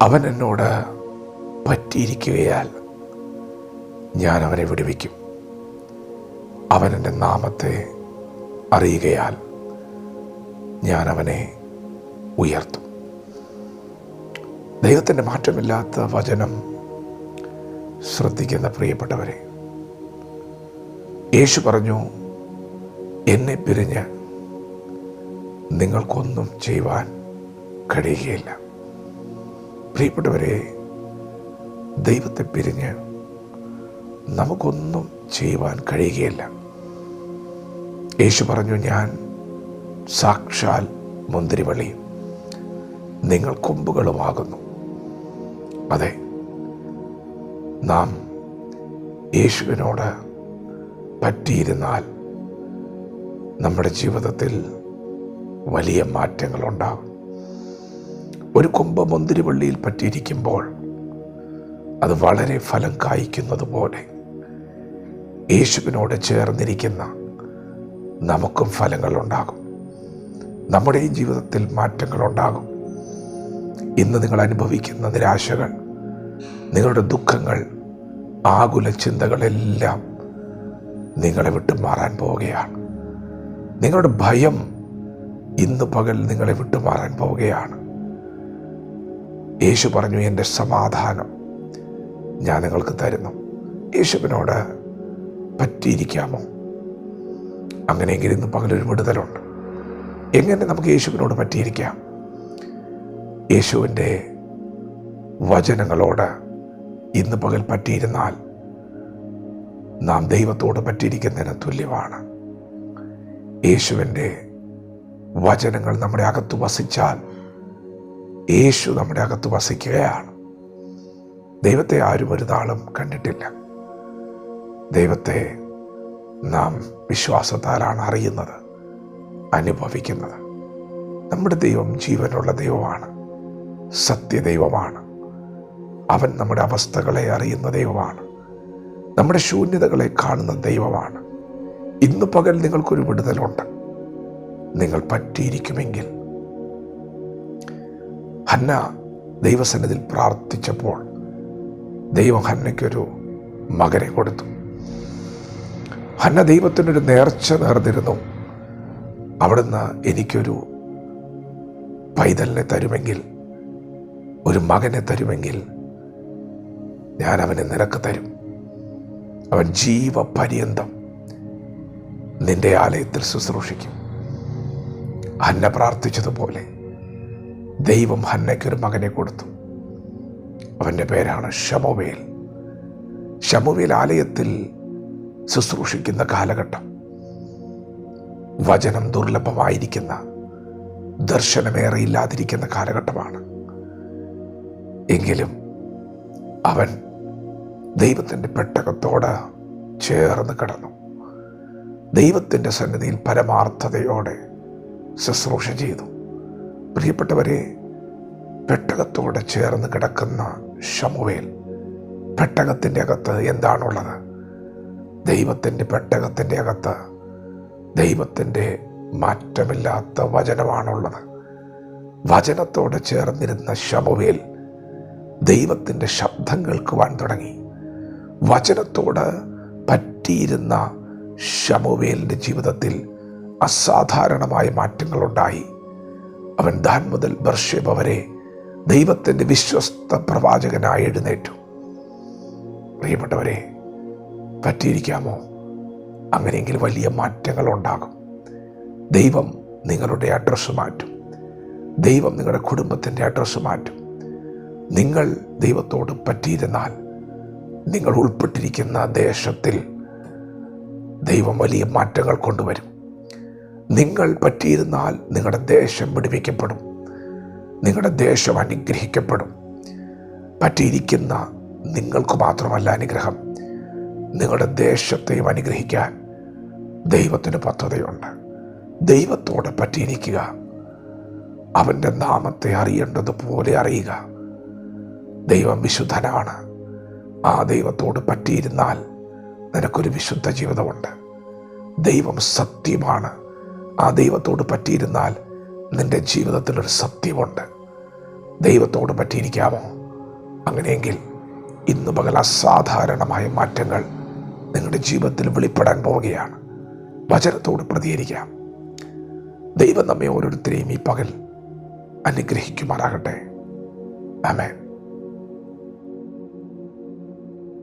അവൻ എന്നോട് പറ്റിയിരിക്കുകയാൽ ഞാൻ അവനെ വിടുവിക്കും. അവൻ എൻ്റെ നാമത്തെ അറിയുകയാൽ ഞാൻ അവനെ ഉയർത്തും. ദൈവത്തിൻ്റെ മാറ്റമില്ലാത്ത വചനം ശ്രദ്ധിക്കുന്ന പ്രിയപ്പെട്ടവരെ, യേശു പറഞ്ഞു, എന്നെ പിരിഞ്ഞ് നിങ്ങൾക്കൊന്നും ചെയ്യുവാൻ കഴിയുകയില്ല. പ്രിയപ്പെട്ടവരെ, ദൈവത്തെ പിരിഞ്ഞ് നമുക്കൊന്നും ചെയ്യുവാൻ കഴിയുകയില്ല. യേശു പറഞ്ഞു, ഞാൻ സാക്ഷാൽ മുന്തിരിവള്ളിയും നിങ്ങൾ കൊമ്പുകളുമാകുന്നു. അതെ, നാം യേശുവിനോട് പറ്റിയിരുന്നാൽ നമ്മുടെ ജീവിതത്തിൽ വലിയ മാറ്റങ്ങളുണ്ടാകും. ഒരു കൊമ്പ് മുന്തിരിവള്ളിയിൽ പറ്റിയിരിക്കുമ്പോൾ അത് വളരെ ഫലം കായ്ക്കുന്നത് പോലെ യേശുവിനോട് ചേർന്നിരിക്കുന്ന നമുക്കും ഫലങ്ങളുണ്ടാകും. നമ്മുടെ ഈ ജീവിതത്തിൽ മാറ്റങ്ങളുണ്ടാകും. ഇന്ന് നിങ്ങൾ അനുഭവിക്കുന്ന നിരാശകൾ, നിങ്ങളുടെ ദുഃഖങ്ങൾ, ആകുല ചിന്തകളെല്ലാം നിങ്ങളെ വിട്ടു മാറാൻ പോവുകയാണ്. നിങ്ങളുടെ ഭയം ഇന്ന് പകൽ നിങ്ങളെ വിട്ടുമാറാൻ പോവുകയാണ്. യേശു പറഞ്ഞു, എൻ്റെ സമാധാനം ഞാൻ നിങ്ങൾക്ക് തരുന്നു. യേശുവിനോട് പറ്റിയിരിക്കാമോ? അങ്ങനെയെങ്കിൽ ഇന്ന് പകലൊരു വിടുതലുണ്ട്. എങ്ങനെ നമുക്ക് യേശുവിനോട് പറ്റിയിരിക്കാം? യേശുവിൻ്റെ വചനങ്ങളോട് ഇന്ന് പകൽ പറ്റിയിരുന്നാൽ നാം ദൈവത്തോട് പറ്റിയിരിക്കുന്നതിന് തുല്യമാണ്. യേശുവിൻ്റെ വചനങ്ങൾ നമ്മുടെ അകത്ത് വസിച്ചാൽ യേശു നമ്മുടെ അകത്ത് വസിക്കുകയാണ്. ദൈവത്തെ ആരും ഒരു നാളും കണ്ടിട്ടില്ല. ദൈവത്തെ നാം വിശ്വാസത്താലാണ് അറിയുന്നത്, അനുഭവിക്കുന്നത്. നമ്മുടെ ദൈവം ജീവനുള്ള ദൈവമാണ്, സത്യദൈവമാണ്. അവൻ നമ്മുടെ അവസ്ഥകളെ അറിയുന്ന ദൈവമാണ്, നമ്മുടെ ശൂന്യതകളെ കാണുന്ന ദൈവമാണ്. ഇന്ന് പകൽ നിങ്ങൾക്കൊരു വിടുതലുണ്ട്. നിങ്ങൾ പറ്റിയിരിക്കുമെങ്കിൽ, ഹന്ന ദൈവസന്നിധിയിൽ പ്രാർത്ഥിച്ചപ്പോൾ ദൈവം ഹന്നയ്ക്കൊരു മകനെ കൊടുത്തു. ഹന്ന ദൈവത്തിനൊരു നേർച്ച നേർന്നിരുന്നു. അവിടുന്ന് എനിക്കൊരു പൈതലിനെ തരുമെങ്കിൽ, ഒരു മകനെ തരുമെങ്കിൽ ഞാൻ അവനെ നിനക്ക് തരും. അവൻ ജീവപര്യന്തം നിന്റെ ആലയത്തിൽ ശുശ്രൂഷിക്കും. ഹന്ന പ്രാർത്ഥിച്ചതുപോലെ ദൈവം ഹന്നയ്ക്കൊരു മകനെ കൊടുത്തു. അവൻ്റെ പേരാണ് ശമൂവേൽ. ശമൂവേൽ ആലയത്തിൽ ശുശ്രൂഷിക്കുന്ന കാലഘട്ടം, വചനം ദുർലഭമായിരിക്കുന്ന, ദർശനമേറെ ഇല്ലാതിരിക്കുന്ന കാലഘട്ടമാണ്. എങ്കിലും അവൻ ദൈവത്തിൻ്റെ പെട്ടകത്തോട് ചേർന്ന് കിടന്നു. ദൈവത്തിൻ്റെ സന്നിധിയിൽ പരമാർത്ഥതയോടെ ശുശ്രൂഷ ചെയ്തു. പ്രിയപ്പെട്ടവരെ, പെട്ടകത്തോടെ ചേർന്ന് കിടക്കുന്ന ശമൂവേൽ, പെട്ടകത്തിൻ്റെ അകത്ത് എന്താണുള്ളത്? ദൈവത്തിൻ്റെ പെട്ടകത്തിൻ്റെ അകത്ത് ദൈവത്തിൻ്റെ മാറ്റമില്ലാത്ത വചനമാണുള്ളത്. വചനത്തോടെ ചേർന്നിരുന്ന ശമൂവേൽ ദൈവത്തിൻ്റെ ശബ്ദം കേൾക്കുവാൻ തുടങ്ങി. വചനത്തോട് പറ്റിയിരുന്ന ശമൂവേലിൻ്റെ ജീവിതത്തിൽ അസാധാരണമായ മാറ്റങ്ങളുണ്ടായി. അവൻ ദാൻ മുതൽ ബർശേബ വരെ ദൈവത്തിൻ്റെ വിശ്വസ്ത പ്രവാചകനായി എഴുന്നേറ്റു. പ്രിയപ്പെട്ടവരെ, പറ്റിയിരിക്കാമോ? അങ്ങനെയെങ്കിൽ വലിയ മാറ്റങ്ങൾ ഉണ്ടാകും. ദൈവം നിങ്ങളുടെ അഡ്രസ്സ് മാറ്റും. ദൈവം നിങ്ങളുടെ കുടുംബത്തിൻ്റെ അഡ്രസ്സ് മാറ്റും. നിങ്ങൾ ദൈവത്തോട് പറ്റിയിരുന്നാൽ നിങ്ങൾ ഉൾപ്പെട്ടിരിക്കുന്ന ദേശത്തിൽ ദൈവം വലിയ മാറ്റങ്ങൾ കൊണ്ടുവരും. നിങ്ങൾ പറ്റിയിരുന്നാൽ നിങ്ങളുടെ ദേശം വിടുവിക്കപ്പെടും, നിങ്ങളുടെ ദേശം അനുഗ്രഹിക്കപ്പെടും. പറ്റിയിരിക്കുന്ന നിങ്ങൾക്ക് മാത്രമല്ല അനുഗ്രഹം, നിങ്ങളുടെ ദേശത്തെയും അനുഗ്രഹിക്കാൻ ദൈവത്തിന് പദ്ധതിയുണ്ട്. ദൈവത്തോട് പറ്റിയിരിക്കുക. അവൻ്റെ നാമത്തെ അറിയേണ്ടതുപോലെ അറിയുക. ദൈവം വിശുദ്ധനാണ്. ആ ദൈവത്തോട് പറ്റിയിരുന്നാൽ നിനക്കൊരു വിശുദ്ധ ജീവിതമുണ്ട്. ദൈവം സത്യമാണ്. ആ ദൈവത്തോട് പറ്റിയിരുന്നാൽ നിൻ്റെ ജീവിതത്തിലൊരു സത്യമുണ്ട്. ദൈവത്തോട് പറ്റിയിരിക്കാമോ? അങ്ങനെയെങ്കിൽ ഇന്ന് പകൽ അസാധാരണമായ മാറ്റങ്ങൾ നിങ്ങളുടെ ജീവിതത്തിൽ വെളിപ്പെടാൻ പോവുകയാണ്. വചനത്തോട് പ്രതികരിക്കാം. ദൈവം നമ്മെ ഓരോരുത്തരെയും ഈ പകൽ അനുഗ്രഹിക്കുമാറാകട്ടെ. ആമേൻ.